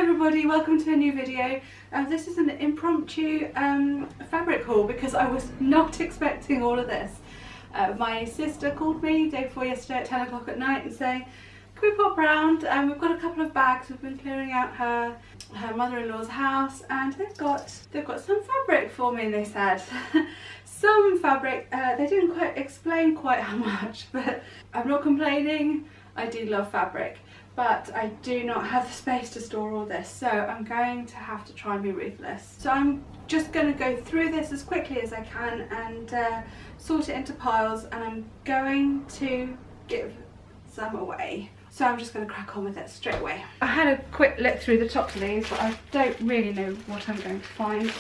everybody, welcome to a new video. This is an impromptu fabric haul because I was not expecting all of this. My sister called me day before yesterday at 10 o'clock at night and saying, can we pop round? We've got a couple of bags. We've been clearing out her mother-in-law's house and they've got some fabric for me, they said. Some fabric. They didn't quite explain quite how much, but I'm not complaining. I do love fabric, but I do not have the space to store all this, so I'm going to have to try and be ruthless. So I'm just going to go through this as quickly as I can and sort it into piles, and I'm going to give some away. So I'm just going to crack on with it straight away. I had a quick look through the top of these, but I don't really know what I'm going to find.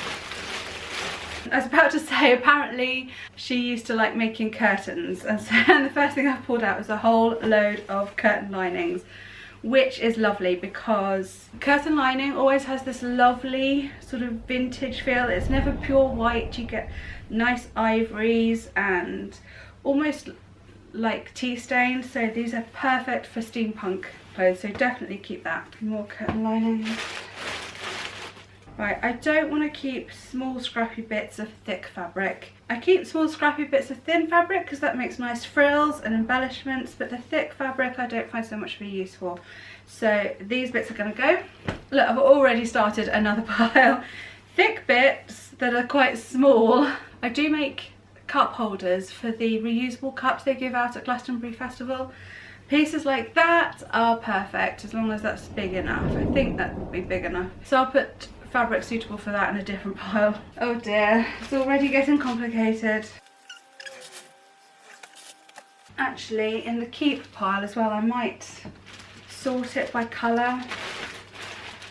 I was about to say, apparently she used to like making curtains, and so the first thing I pulled out was a whole load of curtain linings, which is lovely because curtain lining always has this lovely sort of vintage feel. It's never pure white. You get nice ivories and almost like tea stains, so these are perfect for steampunk clothes, so definitely keep that. More curtain lining. Right, I don't want to keep small scrappy bits of thick fabric. I keep small scrappy bits of thin fabric because that makes nice frills and embellishments, but the thick fabric I don't find so much of a use for. So these bits are going to go. Look, I've already started another pile. Thick bits that are quite small. I do make cup holders for the reusable cups they give out at Glastonbury Festival. Pieces like that are perfect as long as that's big enough. I think that will be big enough. So I'll put fabric suitable for that in a different pile. Oh dear, it's already getting complicated. Actually, in the keep pile as well, I might sort it by colour.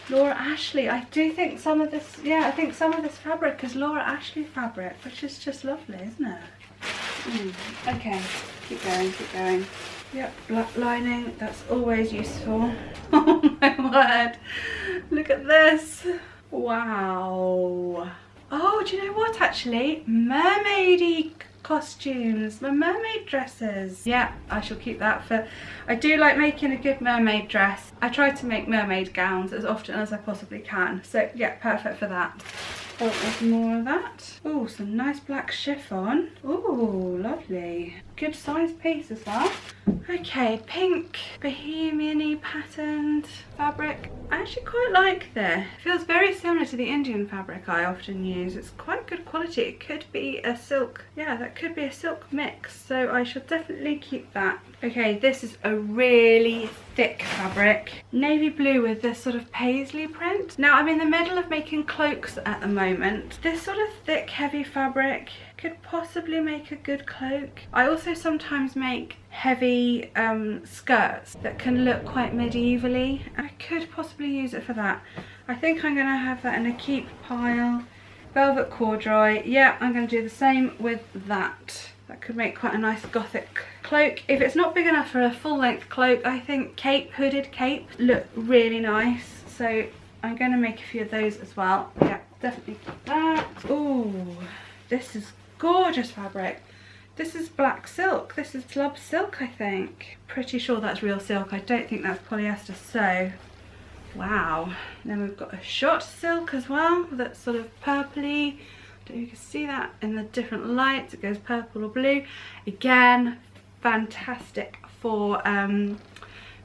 Laura Ashley, I do think some of this, yeah, I think some of this fabric is Laura Ashley fabric, which is just lovely, isn't it? Okay, keep going, keep going. Yep, black lining, that's always useful. Oh my word, look at this. Wow. Oh, do you know what actually? Mermaidy costumes, my mermaid dresses. Yeah, I shall keep that for, I do like making a good mermaid dress. I try to make mermaid gowns as often as I possibly can. So yeah, perfect for that. Oh, there's more of that. Oh, some nice black chiffon. Oh, lovely. Good size piece as well. Okay, pink, bohemian-y patterned fabric. I actually quite like this. It feels very similar to the Indian fabric I often use. It's quite good quality. It could be a silk. Yeah, that could be a silk mix. So I shall definitely keep that. Okay, this is a really thick fabric. Navy blue with this sort of paisley print. Now I'm in the middle of making cloaks at the moment. This sort of thick, heavy fabric could possibly make a good cloak. I also sometimes make heavy skirts that can look quite medievally. I could possibly use it for that. I think I'm going to have that in a keep pile. Velvet corduroy. Yeah, I'm going to do the same with that. That could make quite a nice gothic cloak. If it's not big enough for a full length cloak, I think hooded cape look really nice. So I'm going to make a few of those as well. Yeah, definitely keep that. Ooh, this is gorgeous fabric. This is black silk. This is slub silk, I think. Pretty sure that's real silk. I don't think that's polyester. So, wow. Then we've got a shot silk as well. That's sort of purpley. I don't know if you can see that in the different lights. It goes purple or blue. Again, fantastic for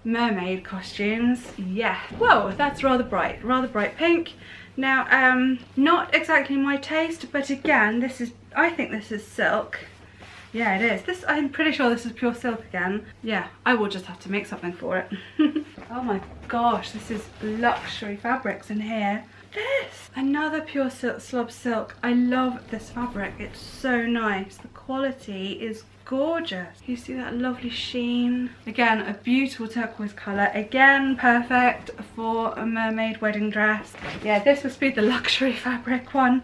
mermaid costumes. Yeah. Whoa, that's rather bright pink. Now, not exactly my taste, but again, this is, I think this is silk. Yeah, it is. This, I'm pretty sure this is pure silk again. Yeah, I will just have to make something for it. Oh my gosh, this is luxury fabrics in here. This, another pure silk, slub silk. I love this fabric. It's so nice. The quality is gorgeous. You see that lovely sheen. Again, a beautiful turquoise colour. Again, perfect for a mermaid wedding dress. Yeah, this must be the luxury fabric one.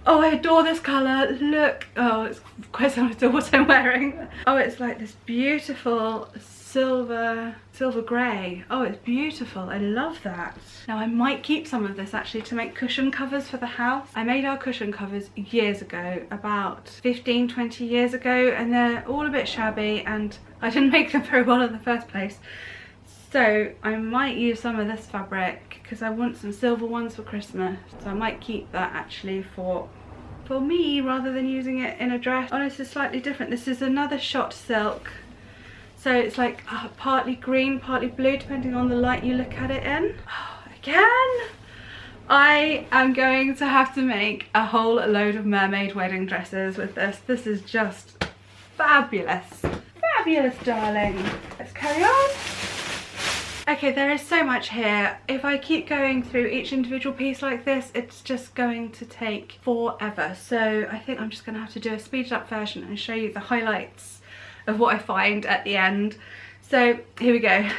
Oh, I adore this colour. Look. Oh, it's quite similar to what I'm wearing. Oh, it's like this beautiful silver grey. Oh, it's beautiful. I love that. Now I might keep some of this actually to make cushion covers for the house. I made our cushion covers years ago, about 15-20 years ago, and they're all a bit shabby and I didn't make them very well in the first place. So I might use some of this fabric because I want some silver ones for Christmas. So I might keep that actually for me rather than using it in a dress. Oh, this is slightly different. This is another shot silk. So it's like partly green, partly blue, depending on the light you look at it in. Oh, again, I am going to have to make a whole load of mermaid wedding dresses with this. This is just fabulous. Fabulous, darling. Let's carry on. Okay, there is so much here. If I keep going through each individual piece like this, it's just going to take forever. So I think I'm just gonna have to do a speeded up version and show you the highlights of what I find at the end. So here we go.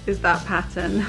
Is that pattern.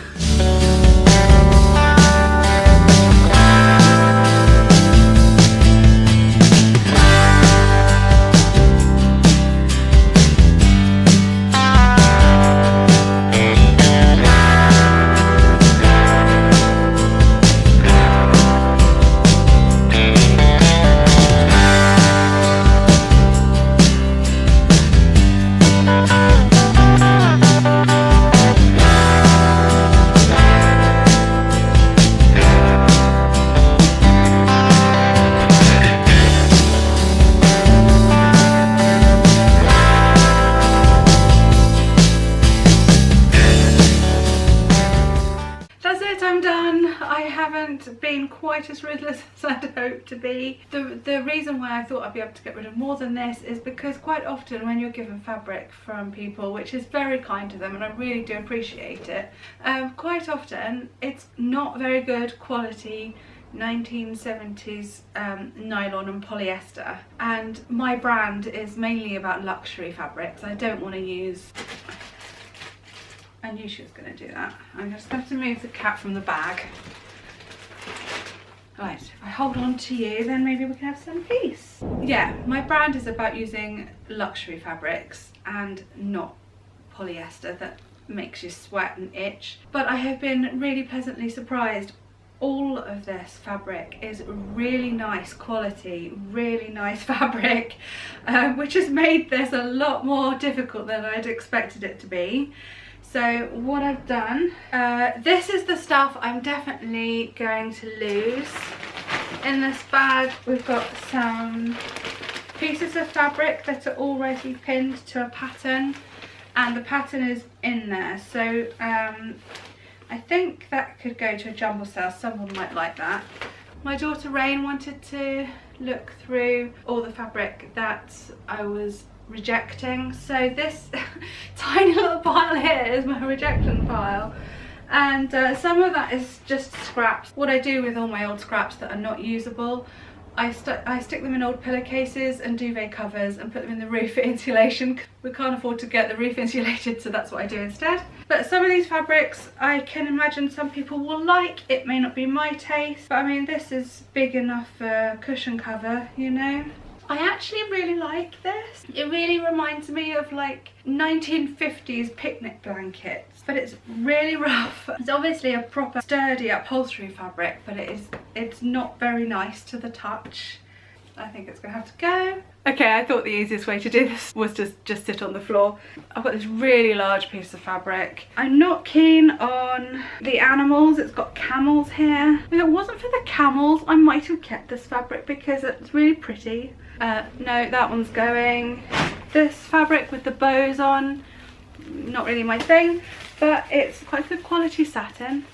Been quite as ruthless as I'd hoped to be. The reason why I thought I'd be able to get rid of more than this is because quite often when you're given fabric from people, which is very kind of them and I really do appreciate it, quite often it's not very good quality 1970s nylon and polyester, and my brand is mainly about luxury fabrics. I don't want to use... I knew she was going to do that. I'm just going to move the cat from the bag. Right, if I hold on to you, then maybe we can have some peace. Yeah, my brand is about using luxury fabrics and not polyester that makes you sweat and itch. But I have been really pleasantly surprised. All of this fabric is really nice quality, really nice fabric, which has made this a lot more difficult than I'd expected it to be. So what I've done, this is the stuff I'm definitely going to lose. In this bag we've got some pieces of fabric that are already pinned to a pattern, and the pattern is in there. So I think that could go to a jumble sale. Someone might like that. My daughter Rain wanted to look through all the fabric that I was rejecting, so this tiny little pile here is my rejection pile, and some of that is just scraps. What I do with all my old scraps that are not usable, I stick them in old pillowcases and duvet covers and put them in the roof insulation. We can't afford to get the roof insulated, so that's what I do instead. But some of these fabrics I can imagine some people will like. It may not be my taste, but I mean, this is big enough for a cushion cover, you know. I actually really like this. It really reminds me of like 1950s picnic blankets, but it's really rough. It's obviously a proper sturdy upholstery fabric, but it's not very nice to the touch. I think it's gonna have to go. Okay, I thought the easiest way to do this was to just sit on the floor. I've got this really large piece of fabric. I'm not keen on the animals. It's got camels here. If it wasn't for the camels, I might have kept this fabric because it's really pretty. No, that one's going. This fabric with the bows on, not really my thing, but it's quite good quality satin,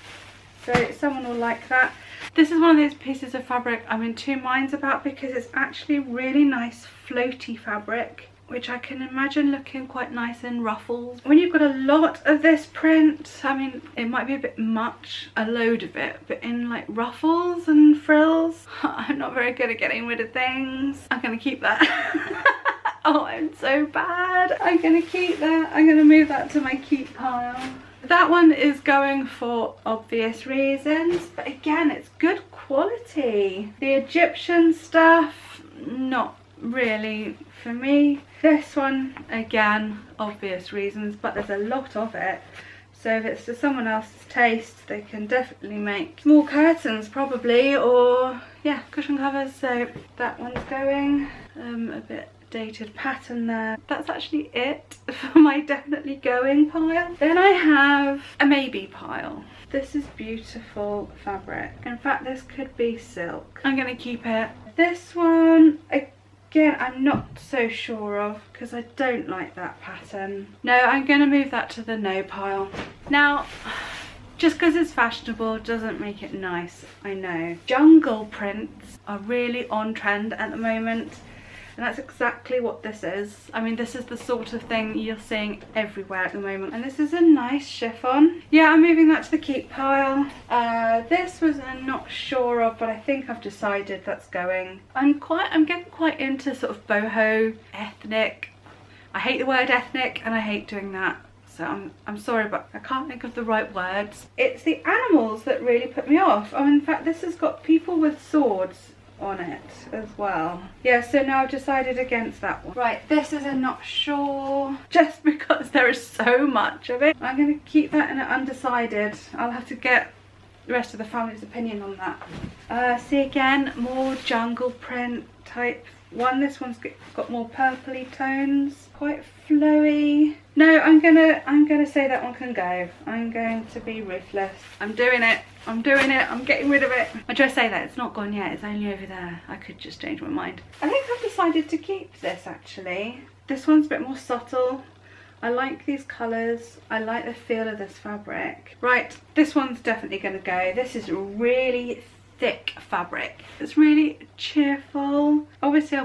so someone will like that. This is one of those pieces of fabric I'm in two minds about because it's actually really nice floaty fabric, which I can imagine looking quite nice in ruffles. When you've got a lot of this print, I mean, it might be a bit much, a load of it, but in like ruffles and frills, I'm not very good at getting rid of things. I'm gonna keep that. Oh, I'm so bad. I'm gonna keep that. I'm gonna move that to my keep pile. That one is going for obvious reasons, but again, it's good quality. The Egyptian stuff, not really for me. This one, again, obvious reasons, but there's a lot of it. So if it's to someone else's taste, they can definitely make more curtains probably, or yeah, cushion covers. So that one's going. A bit dated pattern there. That's actually it for my definitely going pile. Then I have a maybe pile. This is beautiful fabric. In fact, this could be silk. I'm gonna keep it. This one, again, I'm not so sure of because I don't like that pattern. No, I'm gonna move that to the no pile. Now, just because it's fashionable doesn't make it nice, I know. Jungle prints are really on trend at the moment. And that's exactly what this is. I mean, this is the sort of thing you're seeing everywhere at the moment. And this is a nice chiffon. Yeah, I'm moving that to the keep pile. This was I'm not sure of, but I think I've decided that's going. I'm getting quite into sort of boho, ethnic. I hate the word ethnic and I hate doing that. So I'm sorry, but I can't think of the right words. It's the animals that really put me off. Oh, in fact, this has got people with swords on it as well. Yeah, so now I've decided against that one. Right, this is a not sure, just because there is so much of it. I'm going to keep that in an undecided. I'll have to get the rest of the family's opinion on that. See, again, more jungle print type one. This one's got more purpley tones, quite flowy. No, I'm gonna say that one can go. I'm going to be ruthless. I'm doing it. I'm doing it. I'm getting rid of it. I just say that it's not gone yet. It's only over there. I could just change my mind. I think I've decided to keep this actually. This one's a bit more subtle. I like these colours. I like the feel of this fabric. Right, this one's definitely going to go. This is really thick fabric. It's really cheerful. Obviously I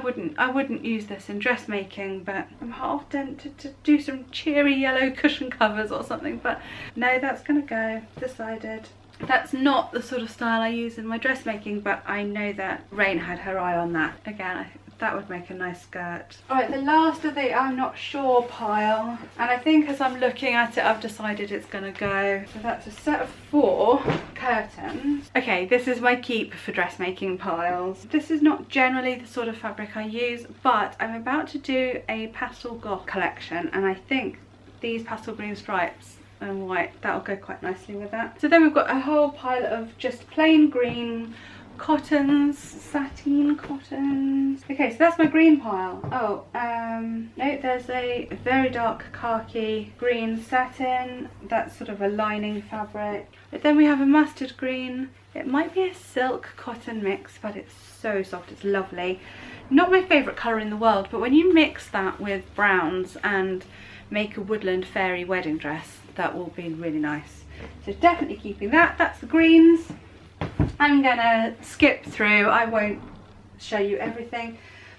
wouldn't use this in dressmaking, but I'm half tempted to do some cheery yellow cushion covers or something, but no, that's gonna go. Decided. That's not the sort of style I use in my dressmaking, but I know that Rain had her eye on that. Again, I think that would make a nice skirt. Alright, the last of the I'm not sure pile, and I think as I'm looking at it I've decided it's gonna go. So that's a set of 4 curtains. Okay, this is my keep for dressmaking piles. This is not generally the sort of fabric I use, but I'm about to do a pastel goth collection, and I think these pastel green stripes and white, that'll go quite nicely with that. So then we've got a whole pile of just plain green cottons, sateen cottons. Okay, so that's my green pile. Oh, no, there's a very dark khaki green satin. That's sort of a lining fabric. But then we have a mustard green. It might be a silk cotton mix, but it's so soft, it's lovely. Not my favourite colour in the world, but when you mix that with browns and make a woodland fairy wedding dress, that will be really nice. So definitely keeping that. That's the greens. I'm gonna skip through. I won't show you everything,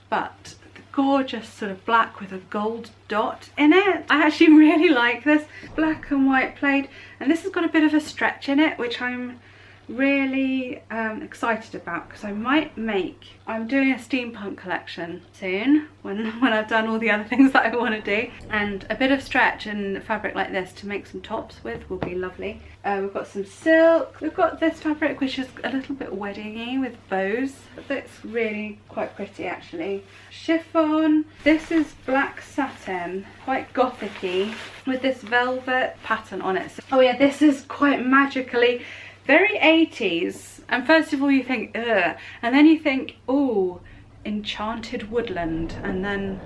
but the gorgeous sort of black with a gold dot in it. I actually really like this. Black and white plaid, and this has got a bit of a stretch in it, which I'm really excited about, because I might make, I'm doing a steampunk collection soon when I've done all the other things that I want to do, and a bit of stretch and fabric like this to make some tops with will be lovely. We've got some silk, we've got this fabric which is a little bit weddingy with bows. That's really quite pretty actually. Chiffon, this is black satin, quite gothic-y with this velvet pattern on it. So, oh yeah, this is quite magically very 80s, and first of all you think ugh, and then you think ooh, enchanted woodland, and then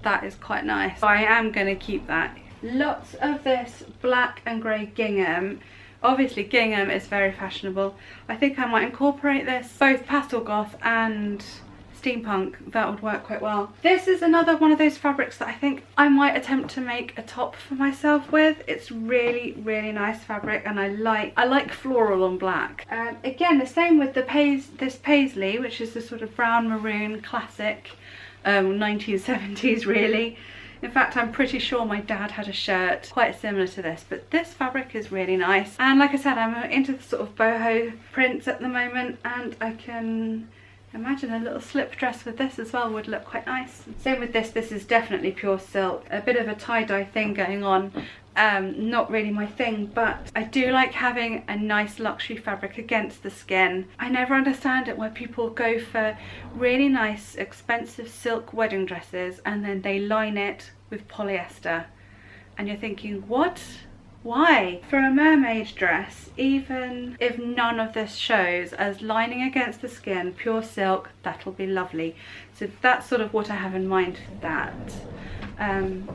that is quite nice. So I am going to keep that. Lots of this black and grey gingham. Obviously gingham is very fashionable. I think I might incorporate this, both pastel goth and steampunk. That would work quite well. This is another one of those fabrics that I think I might attempt to make a top for myself with. It's really, really nice fabric, and I like floral on black. Again, the same with this paisley, which is the sort of brown maroon classic 1970s really. In fact, I'm pretty sure my dad had a shirt quite similar to this, but this fabric is really nice. And like I said, I'm into the sort of boho prints at the moment, and I can Imagine a little slip dress with this as well would look quite nice. Same with this, this is definitely pure silk. A bit of a tie-dye thing going on. Not really my thing, but I do like having a nice luxury fabric against the skin. I never understand it why people go for really nice expensive silk wedding dresses and then they line it with polyester. And you're thinking, what? Why? For a mermaid dress, even if none of this shows, as lining against the skin, pure silk, that'll be lovely. So that's sort of what I have in mind for that.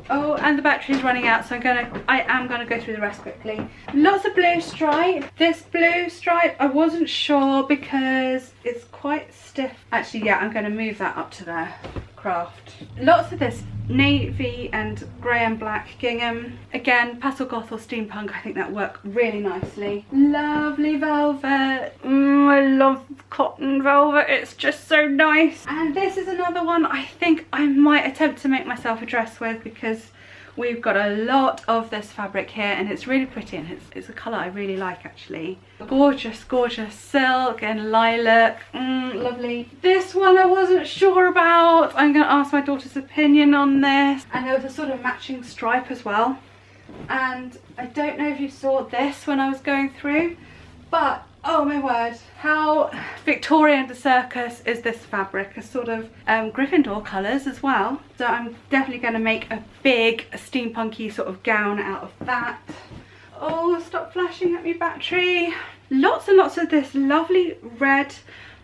Oh, and the battery's running out, so I am gonna go through the rest quickly. Lots of blue stripe. This blue stripe, I wasn't sure because it's quite stiff. Actually, yeah, I'm gonna move that up to the craft. Lots of this navy and grey and black gingham. Again, pastel goth or steampunk, I think that work really nicely. Lovely velvet. I love cotton velvet, it's just so nice. And this is another one I think I might attempt to make myself a dress with because we've got a lot of this fabric here and it's really pretty and it's a colour I really like actually. Gorgeous, gorgeous silk and lilac, lovely. This one I wasn't sure about. I'm going to ask my daughter's opinion on this. And there was a sort of matching stripe as well. And I don't know if you saw this when I was going through, but oh my word, how Victorian to circus is this fabric? A sort of Gryffindor colours as well. So I'm definitely going to make a big steampunky sort of gown out of that. Oh, stop flashing at me, battery. Lots and lots of this lovely red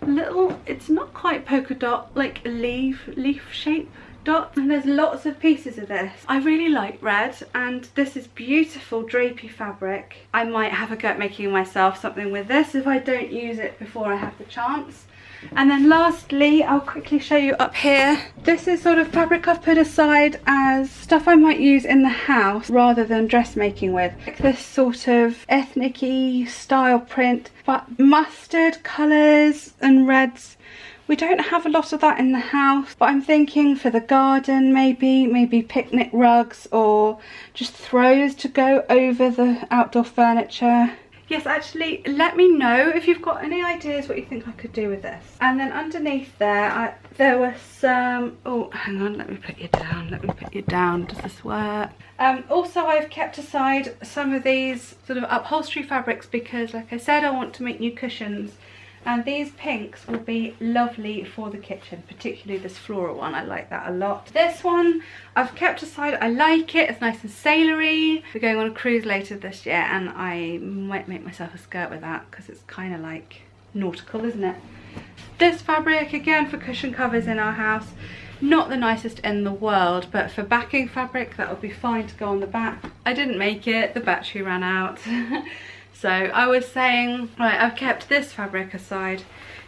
little, it's not quite polka dot, like leaf shape dot. And there's lots of pieces of this. I really like red and this is beautiful drapey fabric. I might have a go at making myself something with this if I don't use it before I have the chance. And then lastly, I'll quickly show you up here. This is sort of fabric I've put aside as stuff I might use in the house rather than dressmaking with. Like this sort of ethnic-y style print, but mustard colours and reds. We don't have a lot of that in the house, but I'm thinking for the garden maybe picnic rugs or just throws to go over the outdoor furniture. Yes, actually, let me know if you've got any ideas what you think I could do with this. And then underneath there, there was some... Oh, hang on, let me put you down. Does this work? Also, I've kept aside some of these sort of upholstery fabrics because, like I said, I want to make new cushions. And these pinks will be lovely for the kitchen, particularly this floral one. I like that a lot. This one I've kept aside. I like it. It's nice and sailory. We're going on a cruise later this year and I might make myself a skirt with that because it's kind of like nautical, isn't it? This fabric, again, for cushion covers in our house. Not the nicest in the world, but for backing fabric, that would be fine to go on the back. I didn't make it. The battery ran out. So I was saying, right, I've kept this fabric aside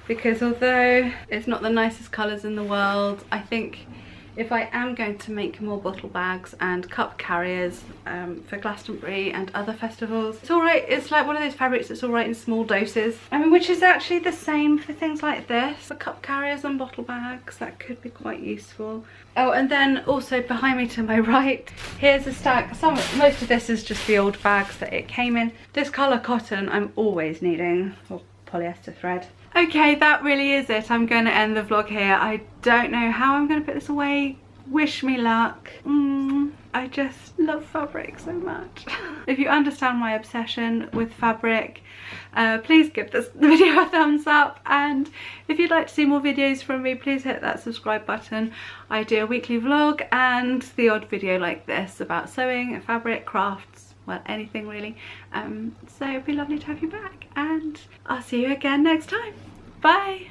because although it's not the nicest colours in the world, I think if I am going to make more bottle bags and cup carriers for Glastonbury and other festivals, it's alright. It's like one of those fabrics that's alright in small doses. I mean, which is actually the same for things like this, for cup carriers and bottle bags. That could be quite useful. Oh, and then also behind me to my right, here's a stack. Most of this is just the old bags that it came in. This colour cotton I'm always needing, or polyester thread. Okay, that really is it. I'm going to end the vlog here. I don't know how I'm going to put this away. Wish me luck. I just love fabric so much. If you understand my obsession with fabric, please give this video a thumbs up, and if you'd like to see more videos from me, please hit that subscribe button. I do a weekly vlog and the odd video like this about sewing, fabric, crafts, well, anything really. So it'd be lovely to have you back, and I'll see you again next time. Bye.